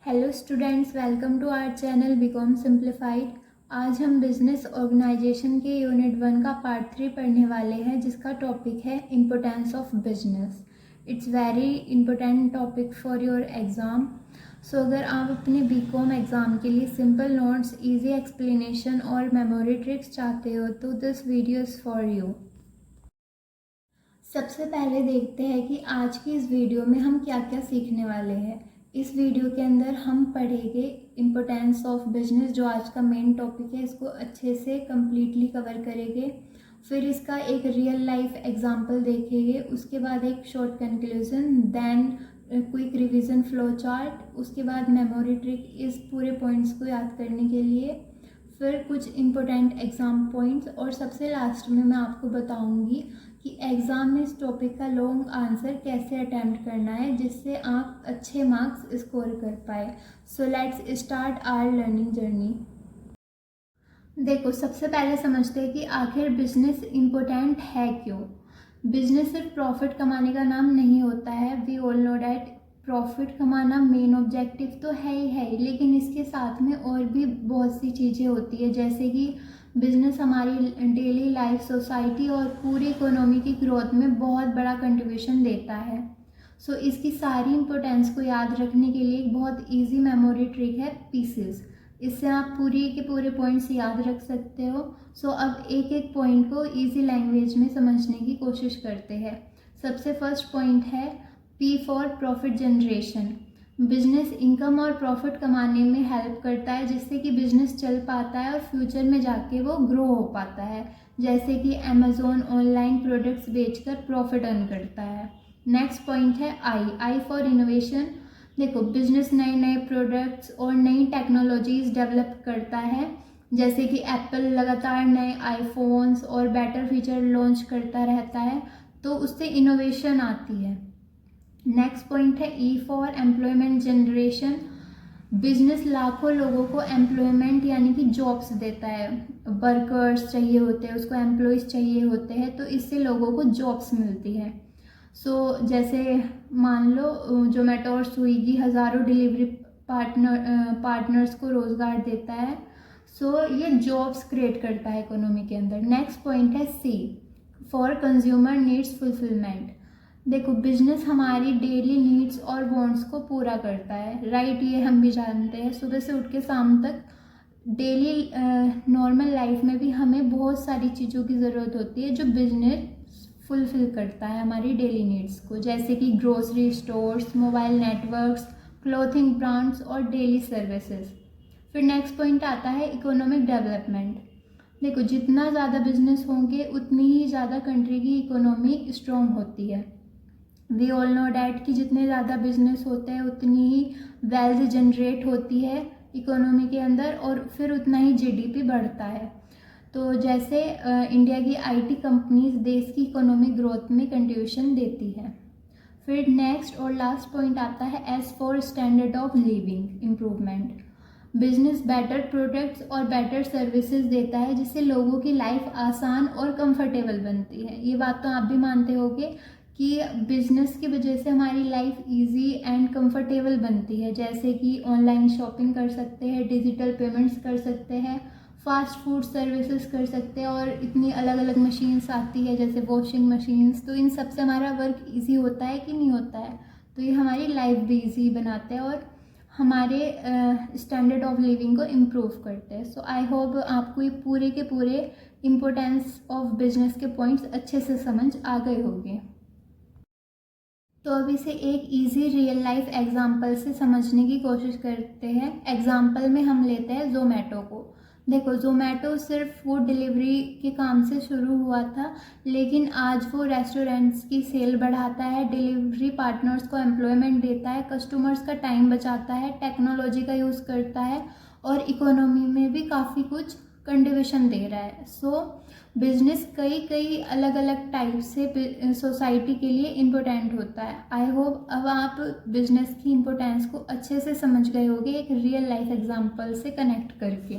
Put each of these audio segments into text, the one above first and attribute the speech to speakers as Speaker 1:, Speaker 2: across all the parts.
Speaker 1: Hello students, welcome to our channel BCom simplified. आज हम business organisation के unit 1 का पार्ट 3 पढ़ने वाले हैं, जिसका टॉपिक है importance of business. It's very important topic for your exam. So अगर आप अपने बीकॉम एग्ज़ाम के लिए सिंपल नोट्स, इजी एक्सप्लेनेशन और मेमोरी ट्रिक्स चाहते हो तो this video is for you. सबसे पहले देखते हैं कि आज की इस वीडियो में हम क्या क्या सीखने वाले हैं। इस वीडियो के अंदर हम पढ़ेंगे इम्पोर्टेंस ऑफ बिजनेस, जो आज का मेन टॉपिक है। इसको अच्छे से कम्प्लीटली कवर करेंगे। फिर इसका एक रियल लाइफ एग्जांपल देखेंगे, उसके बाद एक short conclusion, then quick revision flow chart, उसके बाद मेमोरी ट्रिक इस पूरे पॉइंट्स को याद करने के लिए, फिर कुछ इम्पोर्टेंट एग्ज़ाम पॉइंट्स, और सबसे लास्ट में मैं आपको बताऊंगी कि एग्ज़ाम में इस टॉपिक का लॉन्ग आंसर कैसे अटैम्प्ट करना है, जिससे आप अच्छे मार्क्स स्कोर कर पाए। So let's start our learning journey. देखो, सबसे पहले समझते हैं कि आखिर बिजनेस इम्पोर्टेंट है क्यों। बिजनेस सिर्फ प्रॉफिट कमाने का नाम नहीं होता है। We all know that profit कमाना मेन ऑब्जेक्टिव तो है ही है, लेकिन इसके साथ में और भी बहुत सी चीज़ें होती है, जैसे कि बिजनेस हमारी डेली लाइफ, सोसाइटी और पूरी इकोनॉमी की ग्रोथ में बहुत बड़ा कंट्रीब्यूशन देता है। सो इसकी सारी इंपॉर्टेंस को याद रखने के लिए एक बहुत इजी मेमोरी ट्रिक है पीसेस। इससे आप पूरी के पूरे पॉइंट्स याद रख सकते हो। सो अब एक एक पॉइंट को इजी लैंग्वेज में समझने की कोशिश करते हैं। सबसे फर्स्ट पॉइंट है P for profit generation. Business income और प्रॉफिट कमाने में हेल्प करता है, जिससे कि बिजनेस चल पाता है और फ्यूचर में जाके वो ग्रो हो पाता है। जैसे कि अमेजोन ऑनलाइन प्रोडक्ट्स बेचकर प्रॉफिट अर्न करता है। नेक्स्ट पॉइंट है आई फॉर इनोवेशन। देखो, बिजनेस नए नए प्रोडक्ट्स और नई टेक्नोलॉजीज डेवलप करता है, जैसे कि एप्पल लगातार नए आईफोन्स और बेटर फीचर लॉन्च करता रहता है, तो उससे इनोवेशन आती है। नेक्स्ट पॉइंट है ई फॉर एम्प्लॉयमेंट जनरेशन। बिजनेस लाखों लोगों को एम्प्लॉयमेंट यानी कि जॉब्स देता है। वर्कर्स चाहिए होते हैं, उसको एम्प्लॉयज़ चाहिए होते हैं, तो इससे लोगों को जॉब्स मिलती है। जैसे मान लो जोमेटो और स्विगी हज़ारों डिलीवरी पार्टनर्स को रोज़गार देता है। ये जॉब्स क्रिएट करता है इकोनॉमी के अंदर। नेक्स्ट पॉइंट है सी फॉर कंज्यूमर नीड्स फुलफिलमेंट। देखो, बिजनेस हमारी डेली नीड्स और वांट्स को पूरा करता है, राइट। ये हम भी जानते हैं। सुबह से उठ के शाम तक डेली नॉर्मल लाइफ में भी हमें बहुत सारी चीज़ों की ज़रूरत होती है, जो बिजनेस फुलफिल करता है हमारी डेली नीड्स को, जैसे कि grocery stores, mobile networks, clothing brands और डेली सर्विसेज। फिर नेक्स्ट पॉइंट आता है इकोनॉमिक डेवलपमेंट। देखो, जितना ज़्यादा बिजनेस होंगे उतनी ही ज़्यादा कंट्री की इकोनॉमी स्ट्रॉन्ग होती है। वी ऑल नो डैट कि जितने ज़्यादा बिजनेस होते हैं उतनी ही वेल्थ जनरेट होती है इकोनॉमी के अंदर, और फिर उतना ही जीडीपी बढ़ता है। तो जैसे इंडिया की आईटी कंपनीज देश की इकोनॉमिक ग्रोथ में कंट्रीब्यूशन देती है। फिर नेक्स्ट और लास्ट पॉइंट आता है S for standard of living improvement. Business better products और बेटर सर्विसेज देता है, जिससे लोगों की लाइफ आसान और कंफर्टेबल बनती है। ये बात तो आप भी मानते होगे कि बिजनेस की वजह से हमारी लाइफ इजी एंड कंफर्टेबल बनती है, जैसे कि ऑनलाइन शॉपिंग कर सकते हैं, डिजिटल पेमेंट्स कर सकते हैं, फास्ट फूड सर्विसेज कर सकते हैं, और इतनी अलग अलग मशीन्स आती है जैसे वॉशिंग मशीन्स। तो इन सब से हमारा वर्क इजी होता है कि नहीं होता है। तो ये हमारी लाइफ भी इजी बनाते हैं और हमारे स्टैंडर्ड ऑफ लिविंग को इम्प्रूव करते हैं। सो आई होप आपको ये पूरे के पूरे इम्पोर्टेंस ऑफ बिजनेस के पॉइंट्स अच्छे से समझ आ गए होंगे। तो अब इसे एक इजी रियल लाइफ एग्जाम्पल से समझने की कोशिश करते हैं। एग्जाम्पल में हम लेते हैं जोमेटो को। देखो, जोमेटो सिर्फ फूड डिलीवरी के काम से शुरू हुआ था, लेकिन आज वो रेस्टोरेंट्स की सेल बढ़ाता है, डिलीवरी पार्टनर्स को एम्प्लॉयमेंट देता है, कस्टमर्स का टाइम बचाता है, टेक्नोलॉजी का यूज़ करता है, और इकोनॉमी में भी काफ़ी कुछ कंट्रीब्यूशन दे रहा है। बिजनेस कई अलग अलग टाइप से सोसाइटी के लिए इम्पोर्टेंट होता है। आई होप अब आप बिजनेस की इम्पोर्टेंस को अच्छे से समझ गए होंगे एक रियल लाइफ एग्जांपल से कनेक्ट करके।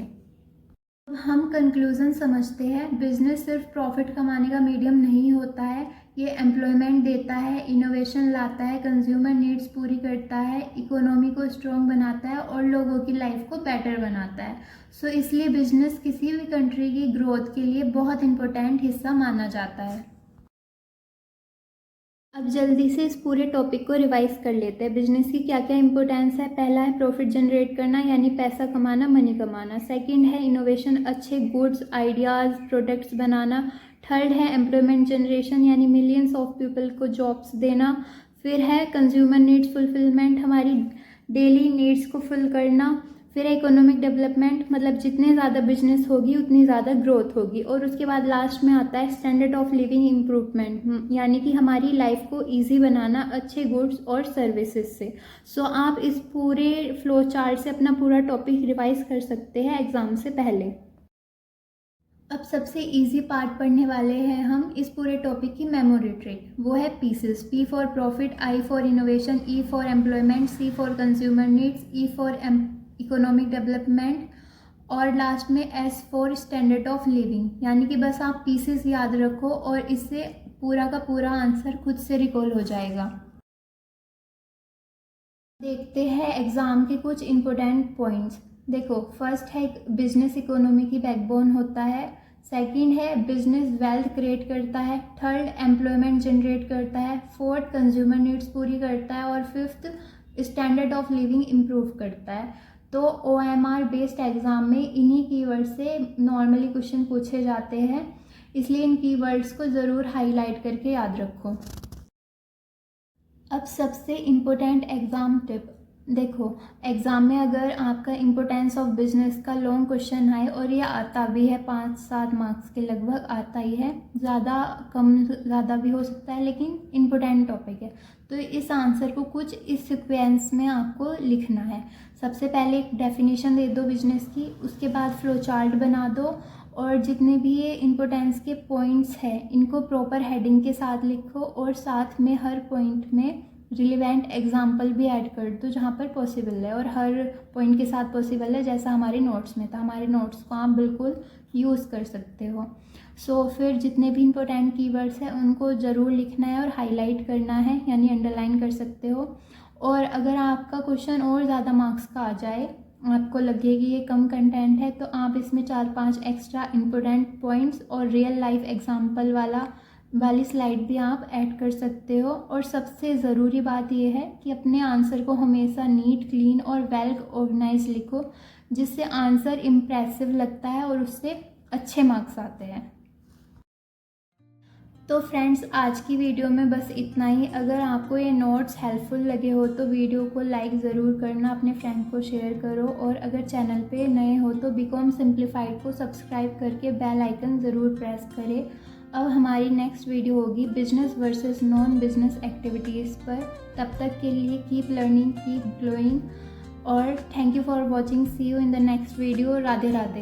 Speaker 1: अब हम कंक्लूजन समझते हैं। बिजनेस सिर्फ प्रॉफिट कमाने का मीडियम नहीं होता है, ये एम्प्लॉयमेंट देता है, इनोवेशन लाता है, कंज्यूमर नीड्स पूरी करता है, इकोनॉमी को स्ट्रॉन्ग बनाता है और लोगों की लाइफ को बेटर बनाता है। सो इसलिए बिजनेस किसी भी कंट्री की ग्रोथ के लिए बहुत इंपॉर्टेंट हिस्सा माना जाता है। अब जल्दी से इस पूरे टॉपिक को रिवाइज कर लेते हैं। बिजनेस की क्या क्या इंपॉर्टेंस है। पहला है प्रॉफिट जनरेट करना, यानी पैसा कमाना, मनी कमाना। सेकंड है इनोवेशन, अच्छे गुड्स, आइडियाज़, प्रोडक्ट्स बनाना। थर्ड है एम्प्लॉयमेंट जनरेशन, यानी मिलियंस ऑफ पीपल को जॉब्स देना। फिर है कंज्यूमर नीड्स फुलफिलमेंट, हमारी डेली नीड्स को फुल करना। फिर इकोनॉमिक डेवलपमेंट, मतलब जितने ज़्यादा बिजनेस होगी उतनी ज़्यादा ग्रोथ होगी। और उसके बाद लास्ट में आता है स्टैंडर्ड ऑफ लिविंग इम्प्रूवमेंट, यानी कि हमारी लाइफ को इजी बनाना अच्छे गुड्स और सर्विसेज से। सो आप इस पूरे फ्लो चार्ट से अपना पूरा टॉपिक रिवाइज कर सकते हैं एग्ज़ाम से पहले। अब सबसे इजी पार्ट पढ़ने वाले हैं हम इस पूरे टॉपिक की मेमोरी ट्रिक। वो है pieces. P for profit, I for innovation, E for employment, C for consumer needs, E for economic development और लास्ट में S for standard of living. यानी कि बस आप पीसेस याद रखो और इससे पूरा का पूरा आंसर खुद से रिकॉल हो जाएगा। देखते हैं एग्ज़ाम के कुछ इम्पोर्टेंट पॉइंट्स। देखो, फर्स्ट है बिजनेस इकोनॉमी की बैकबोन होता है। सेकंड है बिजनेस वेल्थ क्रिएट करता है। थर्ड एम्प्लॉयमेंट जनरेट करता है। फोर्थ कंज्यूमर नीड्स पूरी करता है और fifth standard of living improve करता है। तो OMR बेस्ड एग्ज़ाम में इन्हीं कीवर्ड से नॉर्मली क्वेश्चन पूछे जाते हैं, इसलिए इन कीवर्ड्स को ज़रूर हाईलाइट करके याद रखो। अब सबसे इम्पोर्टेंट एग्ज़ाम टिप। देखो, एग्ज़ाम में अगर आपका इम्पोर्टेंस ऑफ बिजनेस का लॉन्ग क्वेश्चन आए, और ये आता भी है 5-7 मार्क्स के लगभग आता ही है, ज़्यादा कम ज़्यादा भी हो सकता है, लेकिन इम्पोर्टेंट टॉपिक है, तो इस आंसर को कुछ इस सीक्वेंस में आपको लिखना है। सबसे पहले एक डेफिनेशन दे दो बिजनेस की, उसके बाद फ्लो चार्ट बना दो और जितने भी ये इम्पोर्टेंस के पॉइंट्स हैं इनको प्रॉपर हेडिंग के साथ लिखो और साथ में हर पॉइंट में रिलेवेंट एग्जाम्पल भी ऐड कर दो जहाँ पर पॉसिबल है, और हर पॉइंट के साथ पॉसिबल है, जैसा हमारे नोट्स में था। हमारे नोट्स को आप बिल्कुल यूज़ कर सकते हो। सो फिर जितने भी इम्पोर्टेंट कीवर्ड्स हैं उनको ज़रूर लिखना है और हाईलाइट करना है, यानी अंडरलाइन कर सकते हो। और अगर आपका क्वेश्चन और ज़्यादा मार्क्स का आ जाए, आपको लगे कि ये कम कंटेंट है, तो आप इसमें 4-5 एक्स्ट्रा इम्पोर्टेंट पॉइंट्स और रियल लाइफ एग्जाम्पल वाली स्लाइड भी आप ऐड कर सकते हो। और सबसे ज़रूरी बात यह है कि अपने आंसर को हमेशा नीट, क्लीन और वेल ऑर्गेनाइज लिखो, जिससे आंसर इम्प्रेसिव लगता है और उससे अच्छे मार्क्स आते हैं। तो फ्रेंड्स, आज की वीडियो में बस इतना ही। अगर आपको ये नोट्स हेल्पफुल लगे हो तो वीडियो को लाइक ज़रूर करना, अपने फ्रेंड को शेयर करो, और अगर चैनल पे नए हो तो बीकॉम सिंप्लीफाइड को सब्सक्राइब करके बेल आइकन ज़रूर प्रेस करें। अब हमारी नेक्स्ट वीडियो होगी business versus non business activities पर। तब तक के लिए कीप लर्निंग, कीप ग्रोइंग, और thank you for watching. See you in the next video. Radhe Radhe.